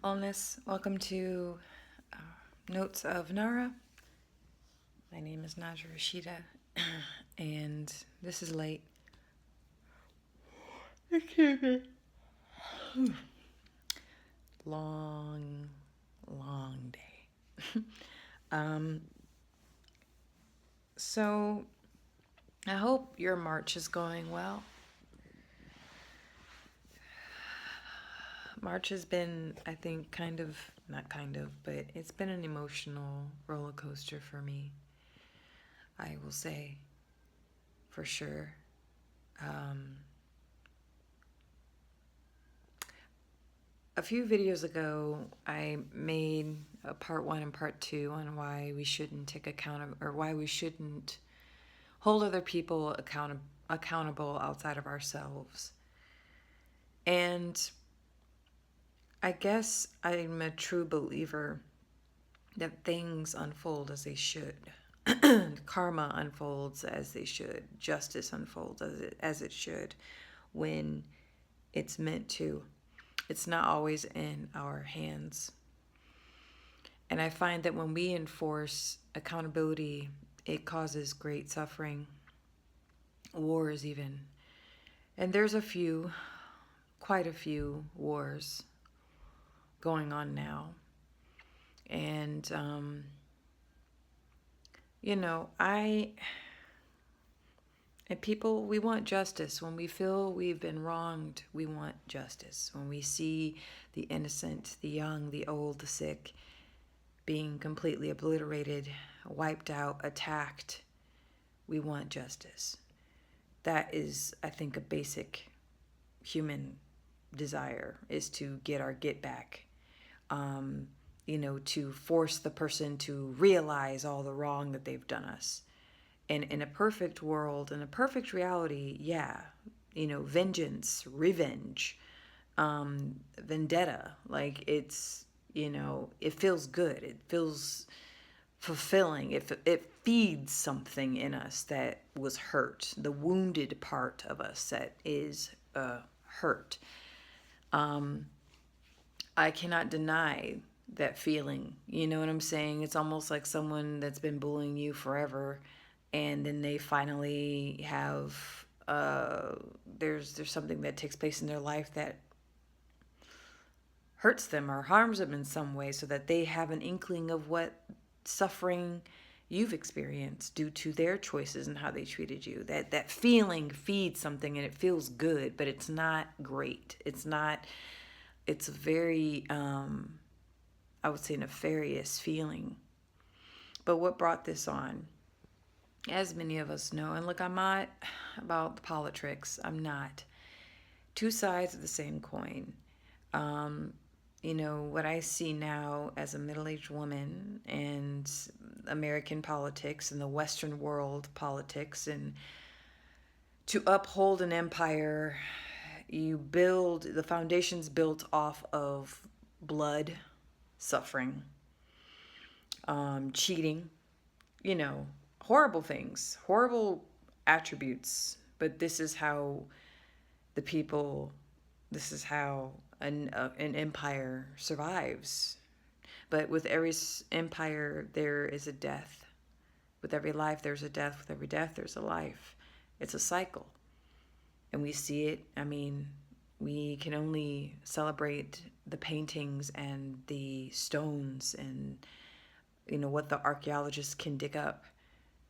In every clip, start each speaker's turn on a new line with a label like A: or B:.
A: Allness, welcome to Notes of Nara. My name is Naja Rashida, and this is late. Excuse me. Long, long day. um, so, I hope your March is going well. March has been, I think, but it's been an emotional roller coaster for me. I will say, for sure. A few videos ago, I made a part one and part two on why we shouldn't take account of, or why we shouldn't hold other people accountable outside of ourselves. And I guess I'm a true believer that things unfold as they should. Karma unfolds as they should. Justice unfolds as it should when it's meant to. It's not always in our hands. And I find that when we enforce accountability, it causes great suffering, wars even. And there's quite a few wars going on now. And, and people, we want justice. When we feel we've been wronged, we want justice. When we see the innocent, the young, the old, the sick being completely obliterated, wiped out, attacked, we want justice. That is, I think, a basic human desire, is to get our get back. To force the person to realize all the wrong that they've done us. And in a perfect world, in a perfect reality, yeah, vengeance, revenge, vendetta, like it feels good. It feels fulfilling. It feeds something in us that was hurt, the wounded part of us that is hurt. I cannot deny that feeling. You know what I'm saying? It's almost like someone that's been bullying you forever, and then they finally have there's something that takes place in their life that hurts them or harms them in some way, so that they have an inkling of what suffering you've experienced due to their choices and how they treated you. That feeling feeds something, and it feels good, but it's not great. It's a very I would say nefarious feeling. But what brought this on? As many of us know, and look, I'm not about the politics. I'm not. Two sides of the same coin. What I see now as a middle-aged woman and American politics and the Western world politics, and to uphold an empire, the foundation's built off of blood, suffering, cheating, horrible things, horrible attributes. But this is how the people, this is how an empire survives. But with every empire, there is a death. With every life, there's a death. With every death, there's a life. It's a cycle. And we see it. I mean, we can only celebrate the paintings and the stones and, what the archaeologists can dig up.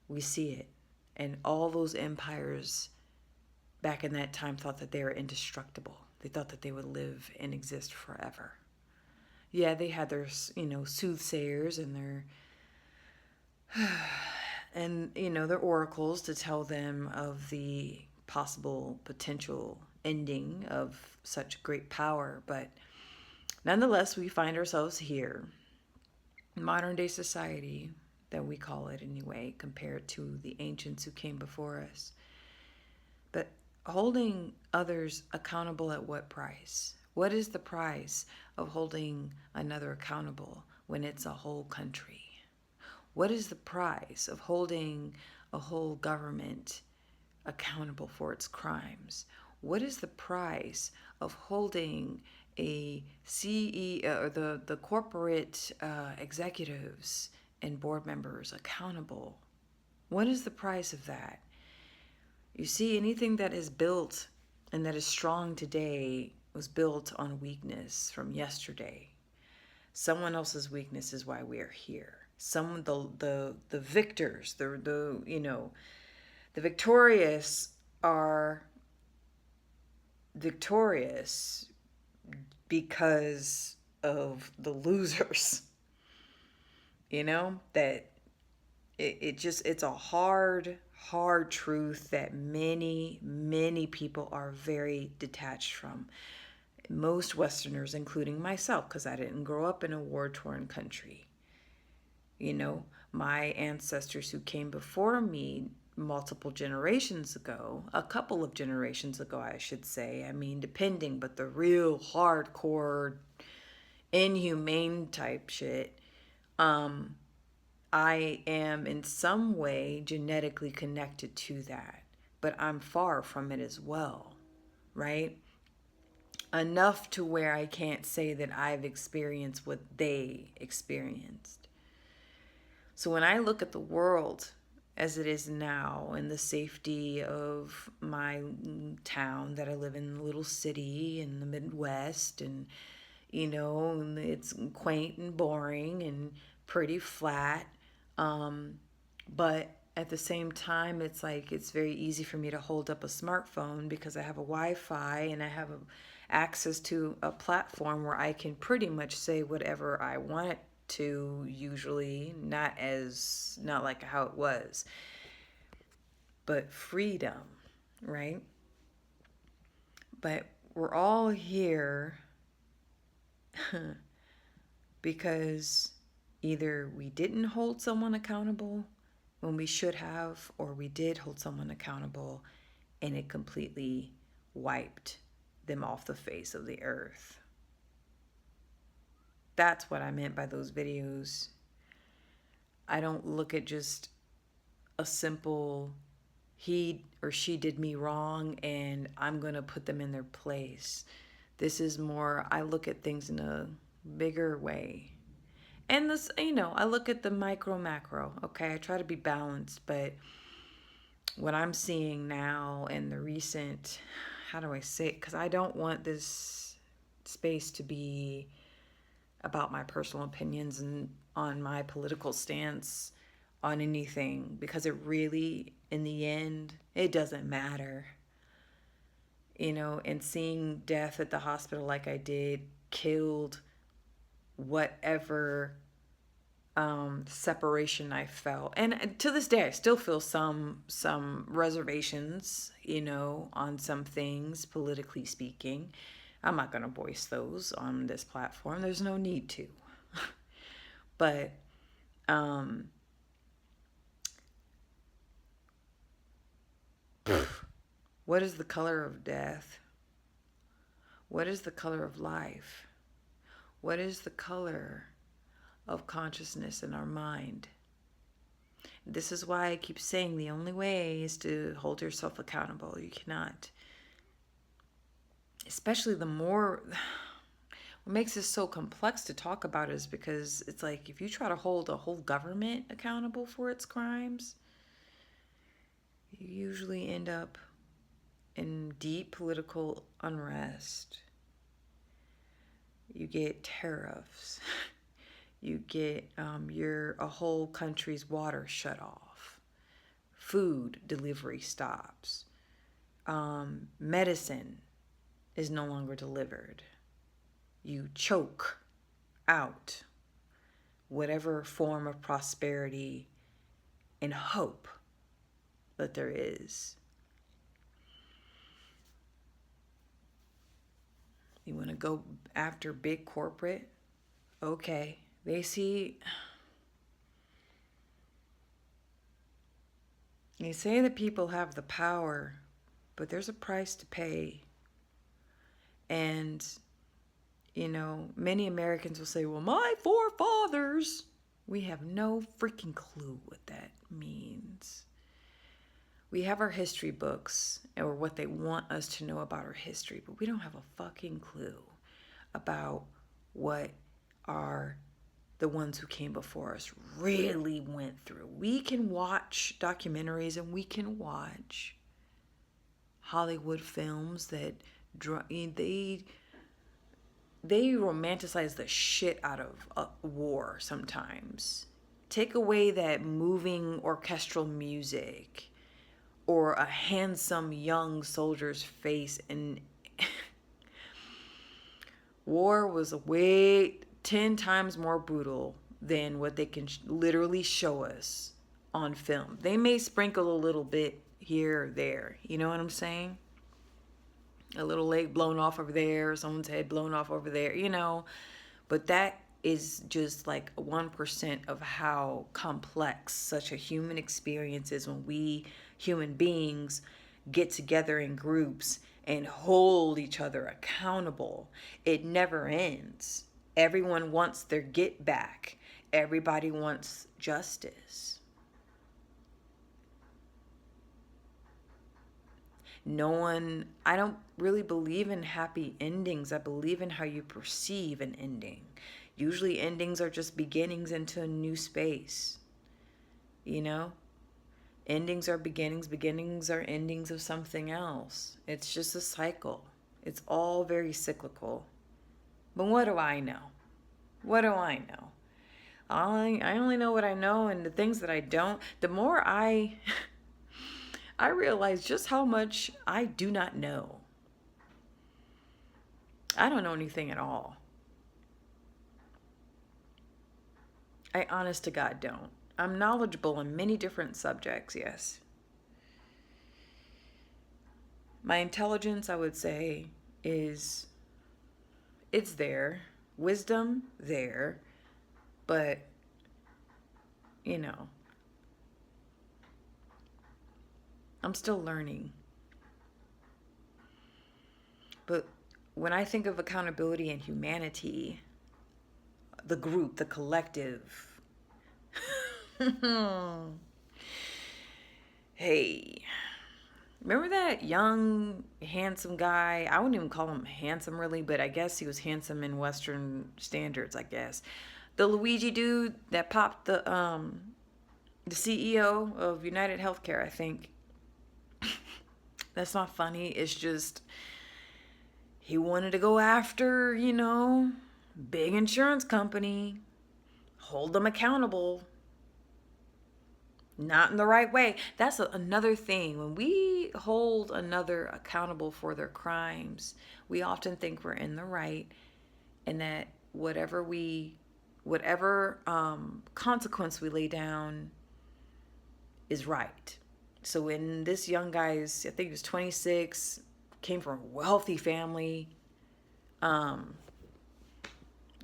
A: We see it. And all those empires back in that time thought that they were indestructible. They thought that they would live and exist forever. Yeah, they had their, soothsayers and their oracles to tell them of the possible potential ending of such great power. But nonetheless, we find ourselves here, modern day society, that we call it anyway, compared to the ancients who came before us. But holding others accountable at what price? What is the price of holding another accountable when it's a whole country? What is the price of holding a whole government accountable for its crimes? What is the price of holding a CEO, or the corporate executives and board members accountable. What is the price of that? You see, anything that is built and that is strong today was built on weakness from yesterday. Someone else's weakness is why we are here. Some the victors, the victorious are victorious because of the losers. That it's a hard truth that many people are very detached from. Most Westerners, including myself, because I didn't grow up in a war-torn country. My ancestors who came before me multiple generations ago, a couple of generations ago, I should say. I mean, depending, but the real hardcore, inhumane type shit, I am in some way genetically connected to that, but I'm far from it as well, right? Enough to where I can't say that I've experienced what they experienced. So when I look at the world as it is now, and the safety of my town that I live in, a little city in the Midwest, and it's quaint and boring and pretty flat, but at the same time, it's like it's very easy for me to hold up a smartphone because I have a Wi-Fi and I have access to a platform where I can pretty much say whatever I want to, usually not like how it was, but freedom, right? But we're all here because either we didn't hold someone accountable when we should have, or we did hold someone accountable and it completely wiped them off the face of the earth. That's what I meant by those videos. I don't look at just a simple he or she did me wrong and I'm going to put them in their place. This is more, I look at things in a bigger way. And this, I look at the micro macro. Okay, I try to be balanced, but what I'm seeing now in the recent, how do I say it? Because I don't want this space to be about my personal opinions and on my political stance on anything, because it really, in the end, it doesn't matter. And seeing death at the hospital like I did killed whatever separation I felt. And to this day, I still feel some reservations, on some things, politically speaking. I'm not going to voice those on this platform. There's no need to. But what is the color of death? What is the color of life? What is the color of consciousness in our mind? This is why I keep saying the only way is to hold yourself accountable. You cannot. Especially what makes this so complex to talk about is because it's like if you try to hold a whole government accountable for its crimes, you usually end up in deep political unrest. You get tariffs. You get a whole country's water shut off. Food delivery stops. Medicine is no longer delivered. You choke out whatever form of prosperity and hope that there is. You want to go after big corporate? Okay. They say that people have the power, but there's a price to pay. And, many Americans will say, well, my forefathers. We have no freaking clue what that means. We have our history books or what they want us to know about our history, but we don't have a fucking clue. about what our the ones who came before us really went through. We can watch documentaries and we can watch Hollywood films that they romanticize the shit out of war sometimes. Take away that moving orchestral music or a handsome young soldier's face, and war was way 10 times more brutal than what they can literally show us on film. They may sprinkle a little bit here or there, you know what I'm saying? A little leg blown off over there, someone's head blown off over there, you know. But that is just like 1% of how complex such a human experience is when we human beings get together in groups and hold each other accountable. It never ends. Everyone wants their get back. Everybody wants justice. I don't really believe in happy endings. I believe in how you perceive an ending. Usually endings are just beginnings into a new space. You know? Endings are beginnings. Beginnings are endings of something else. It's just a cycle. It's all very cyclical. But what do I know? What do I know? I only know what I know, and the things that I don't, the more I realize just how much I do not know. I don't know anything at all. I honest to God don't. I'm knowledgeable in many different subjects, yes. My intelligence, I would say, it's there. Wisdom, there. But, you know, I'm still learning. But when I think of accountability and humanity, the group, the collective, hey, remember that young, handsome guy? I wouldn't even call him handsome really, but I guess he was handsome in Western standards, I guess. The Luigi dude that popped the CEO of United Healthcare, I think. That's not funny. It's just he wanted to go after, big insurance company, hold them accountable. Not in the right way. That's another thing. When we hold another accountable for their crimes, we often think we're in the right, and that whatever consequence we lay down is right. So when this young guy's, I think he was 26, came from a wealthy family,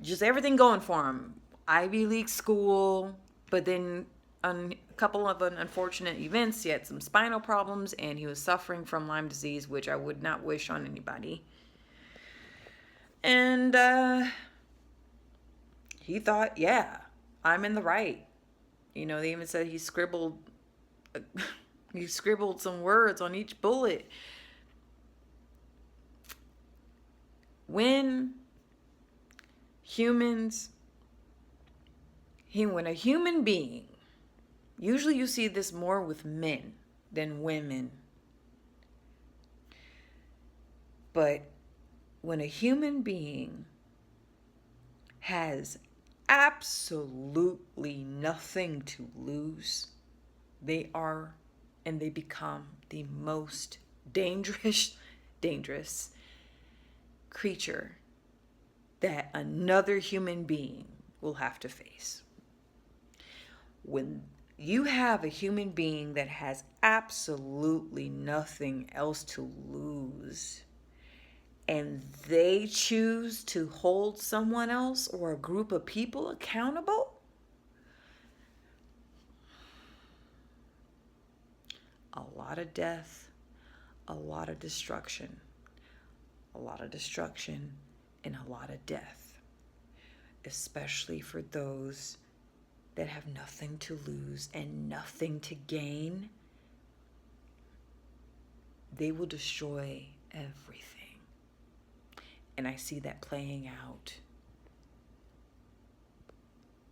A: just everything going for him. Ivy League school, but then a couple of unfortunate events. He had some spinal problems and he was suffering from Lyme disease, which I would not wish on anybody. And he thought, yeah, I'm in the right. They even said he scribbled some words on each bullet. When a human being, usually you see this more with men than women, but when a human being has absolutely nothing to lose, they become the most dangerous creature that another human being will have to face. When you have a human being that has absolutely nothing else to lose, and they choose to hold someone else or a group of people accountable, a lot of death, a lot of destruction, and a lot of death, especially for those that have nothing to lose and nothing to gain. They will destroy everything. And I see that playing out.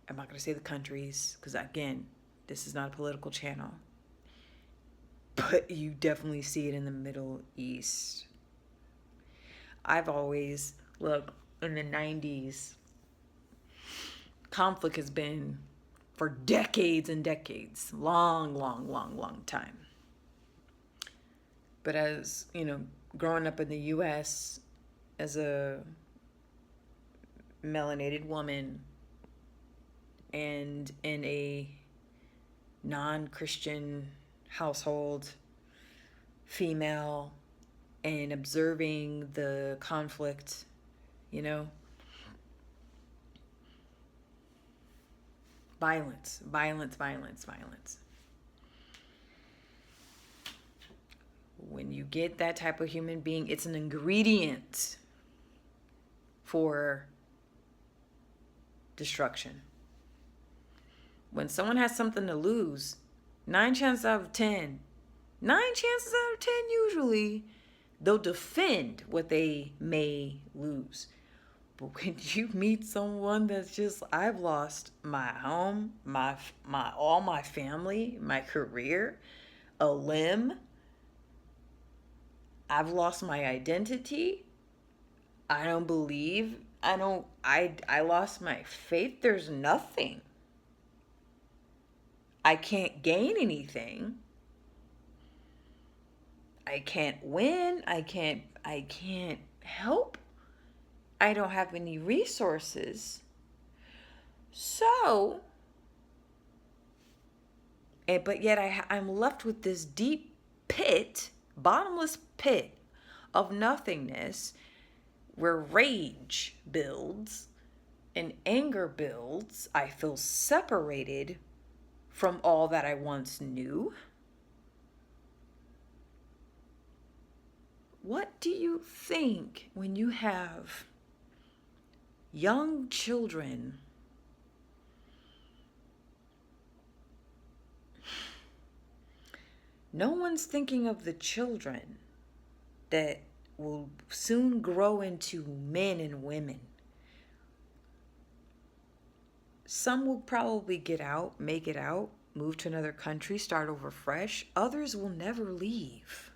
A: I'm not going to say the countries, because again, this is not a political channel. But you definitely see it in the Middle East. I've always, look, in the 90s, conflict has been for decades and decades. Long time. But as, growing up in the U.S. as a melanated woman and in a non-Christian household, female, and observing the conflict, violence. When you get that type of human being, it's an ingredient for destruction. When someone has something to lose, 9 chances out of 10 usually, they'll defend what they may lose. But when you meet someone that's just, I've lost my home, all my family, my career, a limb, I've lost my identity, I lost my faith, there's nothing. I can't gain anything. I can't win. I can't help. I don't have any resources. So, but yet I'm left with this deep pit, bottomless pit of nothingness where rage builds and anger builds. I feel separated from all that I once knew. What do you think when you have young children no one's thinking of the children that will soon grow into men and women? Some will probably get out, make it out, move to another country, start over fresh. Others will never leave.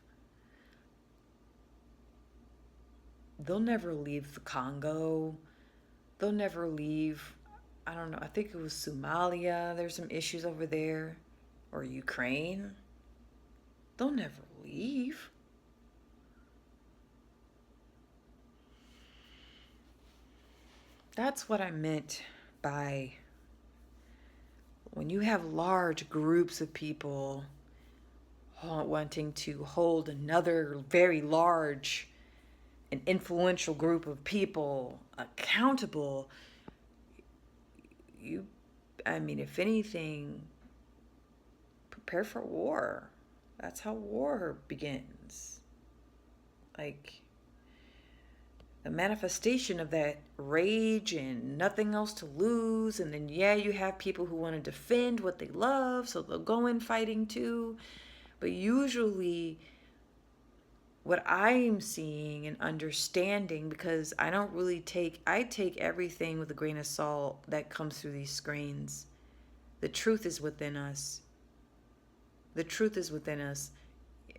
A: They'll never leave the Congo. They'll never leave, I don't know, I think it was Somalia. There's some issues over there. Or Ukraine. They'll never leave. That's what I meant by when you have large groups of people wanting to hold another very large and influential group of people accountable, if anything, prepare for war. That's how war begins. Like, the manifestation of that rage and nothing else to lose. And then, you have people who want to defend what they love, so they'll go in fighting too. But usually, what I'm seeing and understanding, because I take everything with a grain of salt that comes through these screens. The truth is within us. The truth is within us.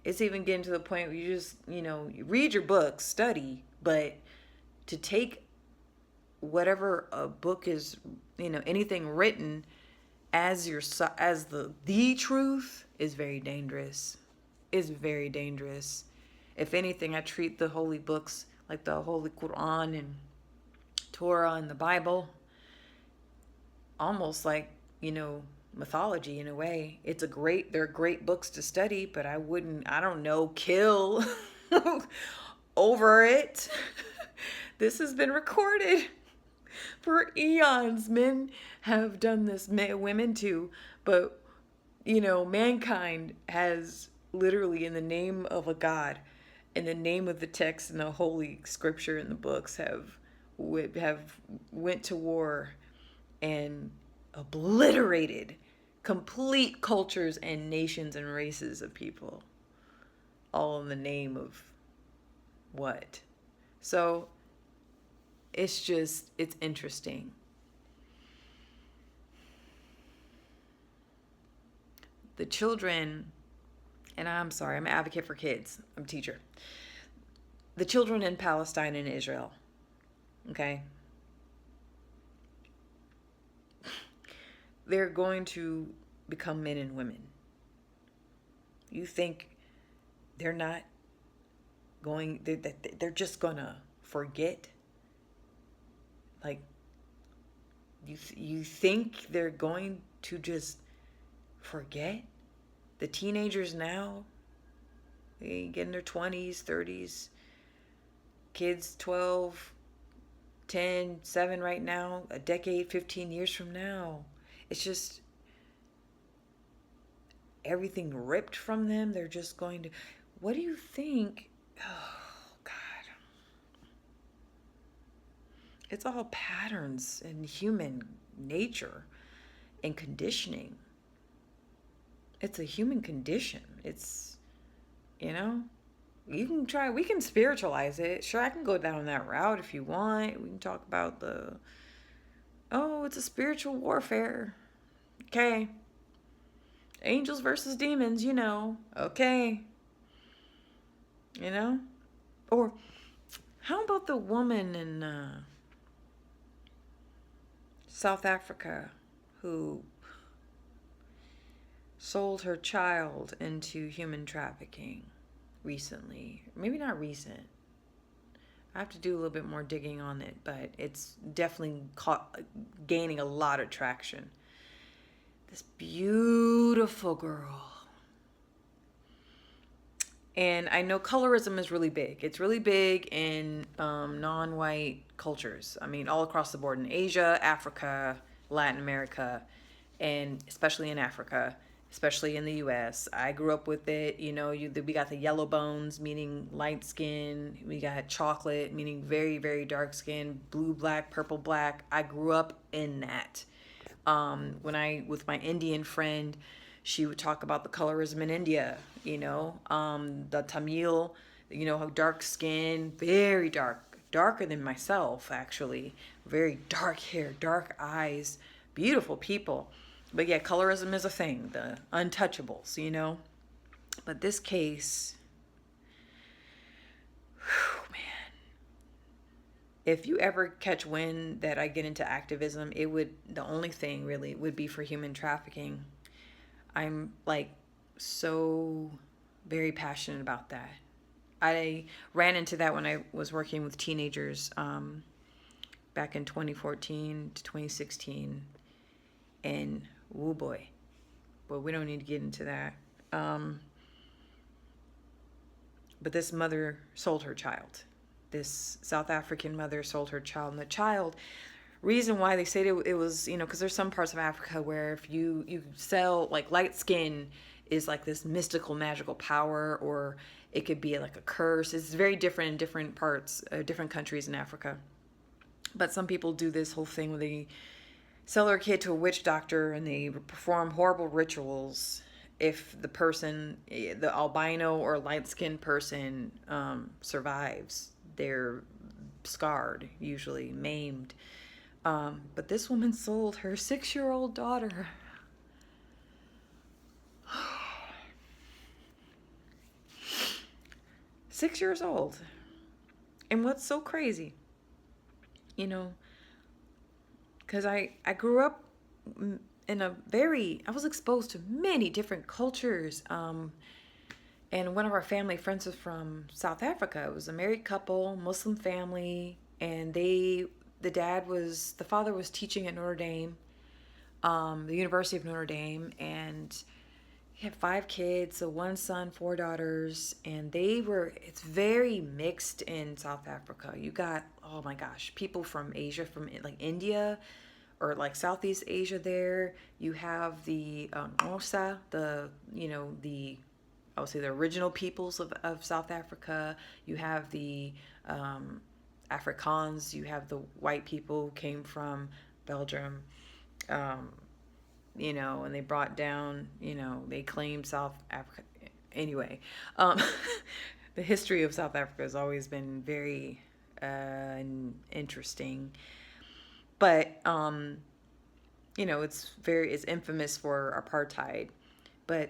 A: It's even getting to the point where you just, you read your books, study, but to take whatever a book is, anything written as the truth is very dangerous. Is very dangerous. If anything, I treat the holy books like the Holy Quran and Torah and the Bible almost like, mythology in a way. They're great books to study, but I don't know, kill over it. This has been recorded for eons. Men have done this, women too, but mankind has literally, in the name of a God, in the name of the text and the holy scripture and the books, have went to war and obliterated complete cultures and nations and races of people, all in the name of what? So it's interesting. The children, and I'm sorry, I'm an advocate for kids. I'm a teacher. The children in Palestine and Israel, okay? They're going to become men and women. You think they're not going, they're just gonna forget? Like, you think they're going to just forget? The teenagers now, they get in their 20s, 30s, kids 12, 10, 7 right now, a decade, 15 years from now. It's just everything ripped from them. They're just going to, what do you think? Oh, God. It's all patterns in human nature and conditioning. It's a human condition. It's, you know, you can try, we can spiritualize it. Sure, I can go down that route if you want. We can talk about it's a spiritual warfare. Okay. Angels versus demons, Okay. Or how about the woman in South Africa who sold her child into human trafficking recently? Maybe not recent. I have to do a little bit more digging on it, but it's definitely gaining a lot of traction. This beautiful girl. And I know colorism is really big. It's really big in non-white cultures. I mean, all across the board in Asia, Africa, Latin America, and especially in Africa, especially in the U.S. I grew up with it. We got the yellow bones, meaning light skin. We got chocolate, meaning very, very dark skin. Blue, black, purple, black. I grew up in that. With my Indian friend, she would talk about the colorism in India, the Tamil, how dark skin, very dark, darker than myself, actually, very dark hair, dark eyes, beautiful people. But yeah, colorism is a thing, the untouchables. But this case, man, if you ever catch wind that I get into activism, the only thing really would be for human trafficking. I'm like so very passionate about that. I ran into that when I was working with teenagers back in 2014 to 2016. And woo boy, but we don't need to get into that. But this mother sold her child. This South African mother sold her child. And the child, reason why they say it was, because there's some parts of Africa where if you sell, like, light skin is like this mystical, magical power, or it could be like a curse. It's very different in different parts, different countries in Africa. But some people do this whole thing where they sell their kid to a witch doctor and they perform horrible rituals. If the person, the albino or light-skinned person, survives, they're scarred, usually maimed. But this woman sold her 6-year-old daughter. 6 years old. And what's so crazy, because I grew up I was exposed to many different cultures. And one of our family friends was from South Africa. It was a married couple, Muslim family, and the father was teaching at Notre Dame, the University of Notre Dame, and he had 5 kids, so 1 son, 4 daughters, and it's very mixed in South Africa. You got, oh my gosh, people from Asia, from like India, or like Southeast Asia there. You have the Xhosa, I would say the original peoples of South Africa. You have the Afrikaans. You have the white people who came from Belgium, and they brought down, they claimed South Africa. Anyway, the history of South Africa has always been very and interesting. But it's infamous for apartheid. But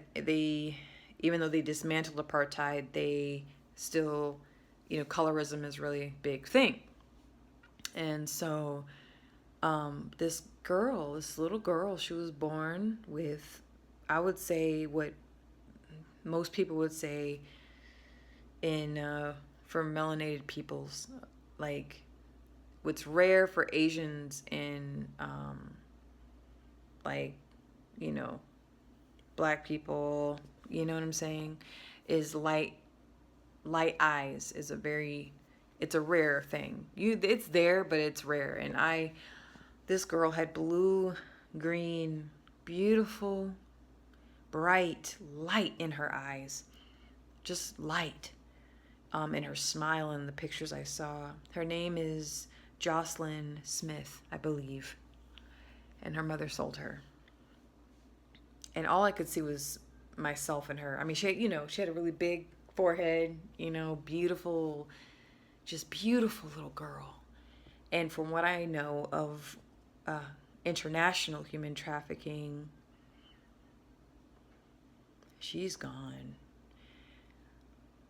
A: even though they dismantled apartheid, they still, colorism is really a big thing. And so this little girl, she was born with, I would say, what most people would say for melanated peoples, like what's rare for Asians in like, you know, black people, you know what I'm saying, is light eyes is it's a rare thing. It's there, but it's rare. And this girl had blue, green, beautiful, bright light in her eyes, just light. In her smile in the pictures I saw. Her name is Jocelyn Smith, I believe. And her mother sold her. And all I could see was myself and her. I mean, she had a really big forehead, beautiful, just beautiful little girl. And from what I know of international human trafficking, she's gone.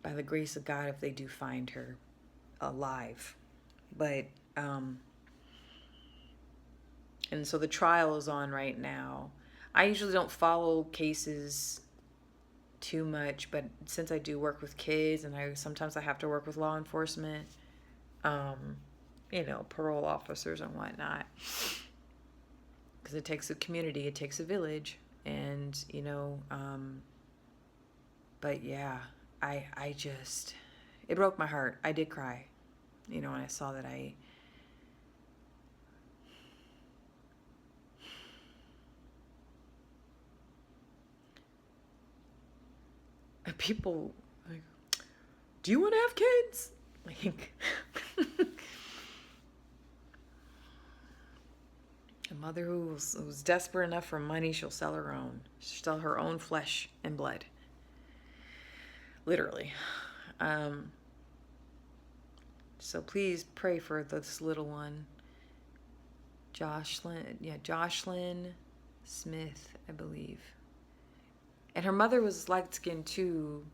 A: By the grace of God, if they do find her alive. But, and so the trial is on right now. I usually don't follow cases too much, but since I do work with kids and sometimes I have to work with law enforcement, parole officers and whatnot, because it takes a community, it takes a village, and, but yeah, I just, it broke my heart. I did cry, when I saw that. People like, do you want to have kids? Like, a mother who's desperate enough for money, she'll sell her own flesh and blood. Literally. So please pray for this little one. Jocelyn Smith, I believe. And her mother was light-skinned too.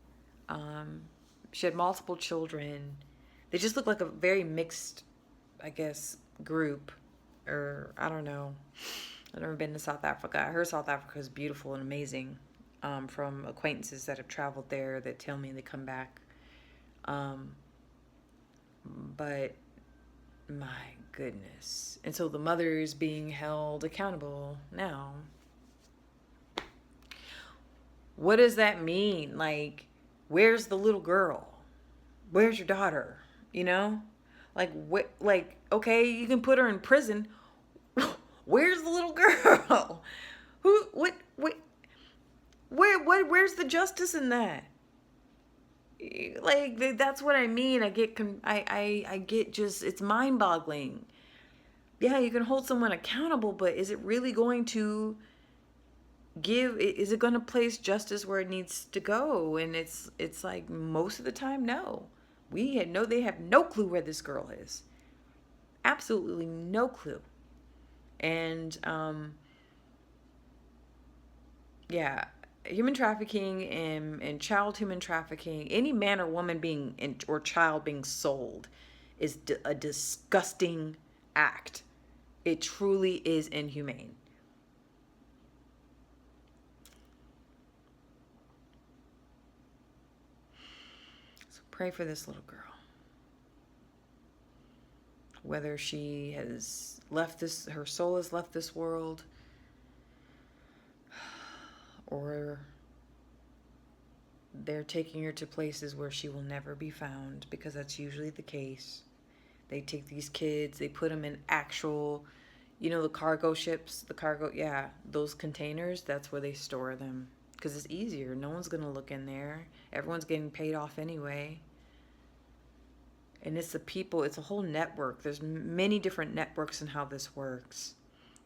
A: She had multiple children. They just looked like a very mixed, I guess, group. Or, I don't know. I've never been to South Africa. I heard South Africa is beautiful and amazing. From acquaintances that have traveled there that tell me they come back. But my goodness. And so the mother is being held accountable now. What does that mean? Like, where's the little girl? Where's your daughter? Like, okay, you can put her in prison. Where's the little girl? Where's the justice in that? Like, that's what I mean. I get just, it's mind-boggling. Yeah, you can hold someone accountable, but is it really going to is it going to place justice where it needs to go? And it's like, most of the time, no. They have no clue where this girl is. Absolutely no clue. And, yeah, human trafficking and child human trafficking, any man or woman or child being sold is a disgusting act. It truly is inhumane. So pray for this little girl. Whether she has her soul has left this world, or they're taking her to places where she will never be found, because that's usually the case. They take these kids, they put them in actual, the cargo ships, those containers, that's where they store them, because it's easier. No one's going to look in there. Everyone's getting paid off anyway. And it's a whole network. There's many different networks in how this works.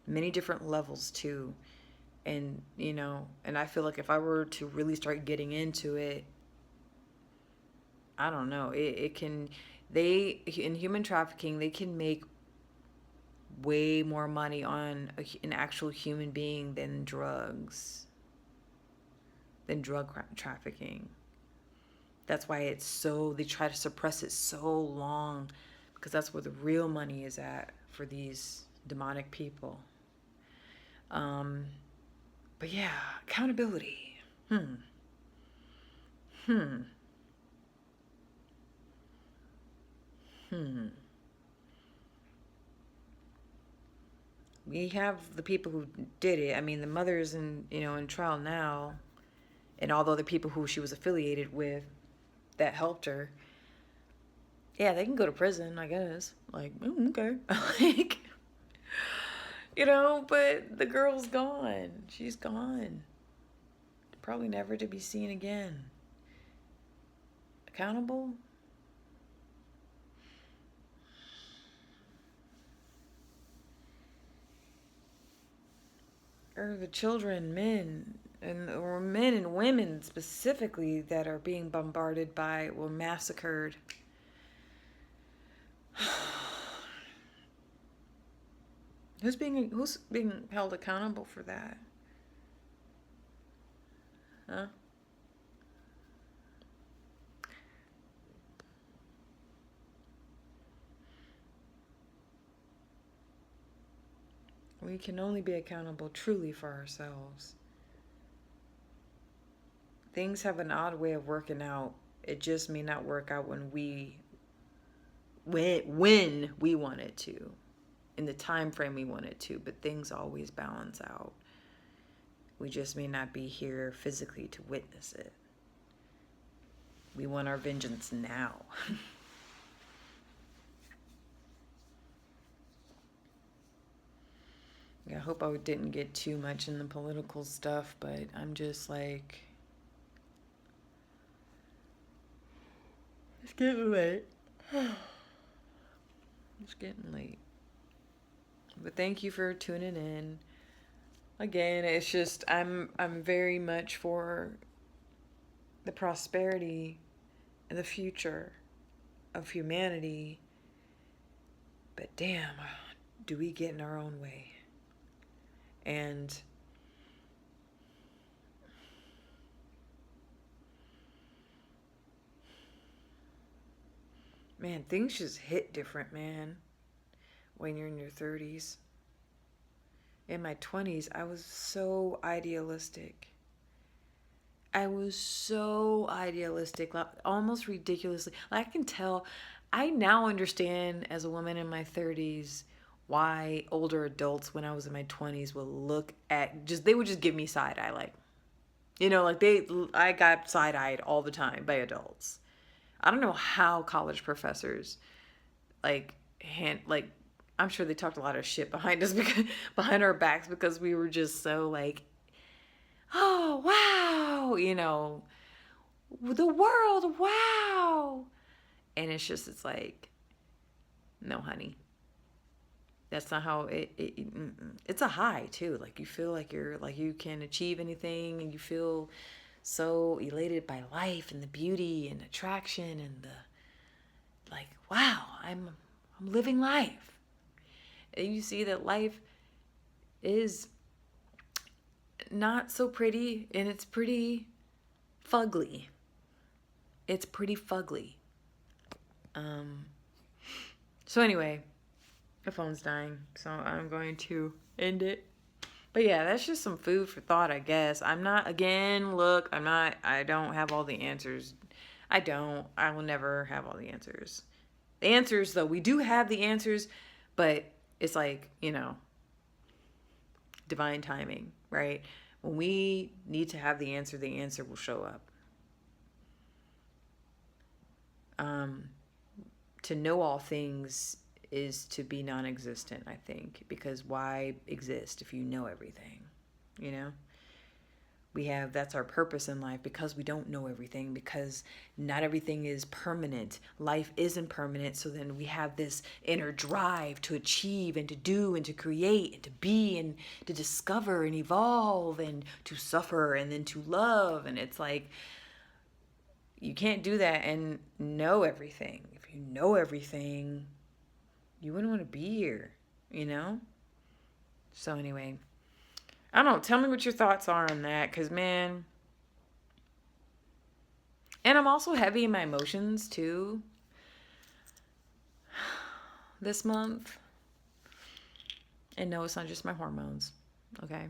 A: Many different levels too. And, and I feel like if I were to really start getting into it, I don't know, In human trafficking, they can make way more money on an actual human being than drug trafficking. That's why they try to suppress it so long, because that's where the real money is at for these demonic people. But yeah, accountability. We have the people who did it. I mean, the mother's in trial now, and all the other people who she was affiliated with that helped her. Yeah, they can go to prison, I guess. Like, okay. Like, but the girl's gone. She's gone. Probably never to be seen again. Accountable? Or the children, men and women specifically that are being bombarded by, or massacred. Who's being held accountable for that? Huh? We can only be accountable truly for ourselves. Things have an odd way of working out. It just may not work out when we want it to, in the time frame we want it to, but things always balance out. We just may not be here physically to witness it. We want our vengeance now. Yeah, I hope I didn't get too much in the political stuff, but I'm just like, it's getting late. It's getting late. But thank you for tuning in. Again, it's just I'm very much for the prosperity and the future of humanity. But damn, do we get in our own way? And man, things just hit different, man, when you're in your 30s. In my 20s, I was so idealistic. Like, almost ridiculously. Like, I can tell, I now understand as a woman in my 30s why older adults when I was in my 20s would look at, they would just give me side eye. Like, I got side eyed all the time by adults. I don't know how college professors, I'm sure they talked a lot of shit behind us, behind our backs, because we were just so like, oh, wow, the world, wow. And it's like, no, honey. That's not how it's a high too. Like, you feel like you can achieve anything, and you feel so elated by life and the beauty and attraction and the, like, wow, I'm living life. And you see that life is not so pretty, and it's pretty fugly. It's pretty fugly. So anyway, the phone's dying, so I'm going to end it. But yeah, that's just some food for thought, I guess. I don't have all the answers. I will never have all the answers. The answers, though, we do have the answers, but it's like, divine timing, right? When we need to have the answer will show up. To know all things is to be non-existent, I think, because why exist if you know everything? That's our purpose in life, because we don't know everything, because not everything is permanent. Life isn't permanent. So then we have this inner drive to achieve and to do and to create and to be and to discover and evolve and to suffer and then to love. And it's like, you can't do that and know everything. you know everything, you wouldn't want to be here, you know? So anyway, I don't know. Tell me what your thoughts are on that, because man, and I'm also heavy in my emotions too this month. And no, it's not just my hormones, okay?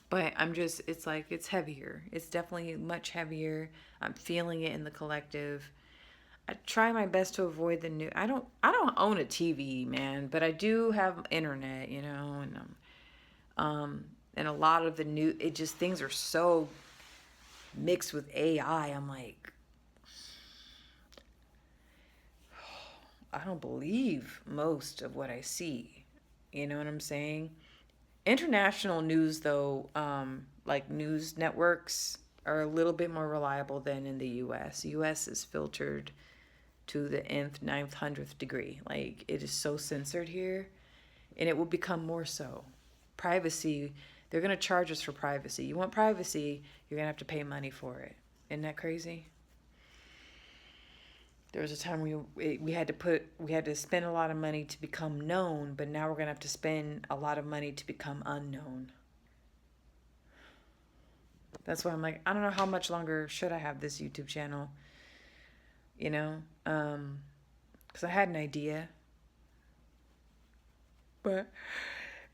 A: But it's like, it's heavier. It's definitely much heavier. I'm feeling it in the collective. I try my best to avoid the new. I don't own a TV, man, but I do have internet, and a lot of the new, it just, things are so mixed with AI. I'm like, I don't believe most of what I see. You know what I'm saying? International news, though, like news networks, are a little bit more reliable than in the U.S. U.S. is filtered to the nth, ninth, hundredth degree. Like, it is so censored here, and it will become more so. Privacy, they're going to charge us for privacy. You want privacy, you're going to have to pay money for it. Isn't that crazy? There was a time we had to spend a lot of money to become known, but now we're going to have to spend a lot of money to become unknown. That's why I'm like, I don't know how much longer should I have this YouTube channel, you know? Because I had an idea. But,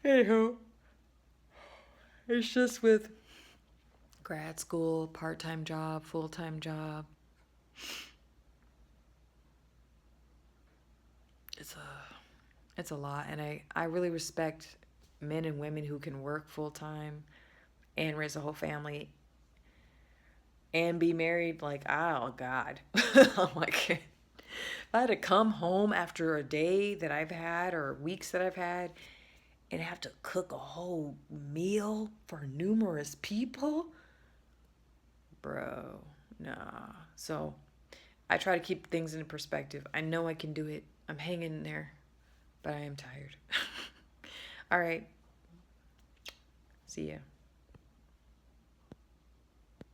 A: anyhow, it's just with grad school, part-time job, full-time job. It's a lot, and I really respect men and women who can work full-time and raise a whole family and be married. Like, oh God. I'm like, if I had to come home after a day that I've had or weeks that I've had and have to cook a whole meal for numerous people, bro, nah. So I try to keep things in perspective. I know I can do it. I'm hanging in there, but I am tired. All right. See ya.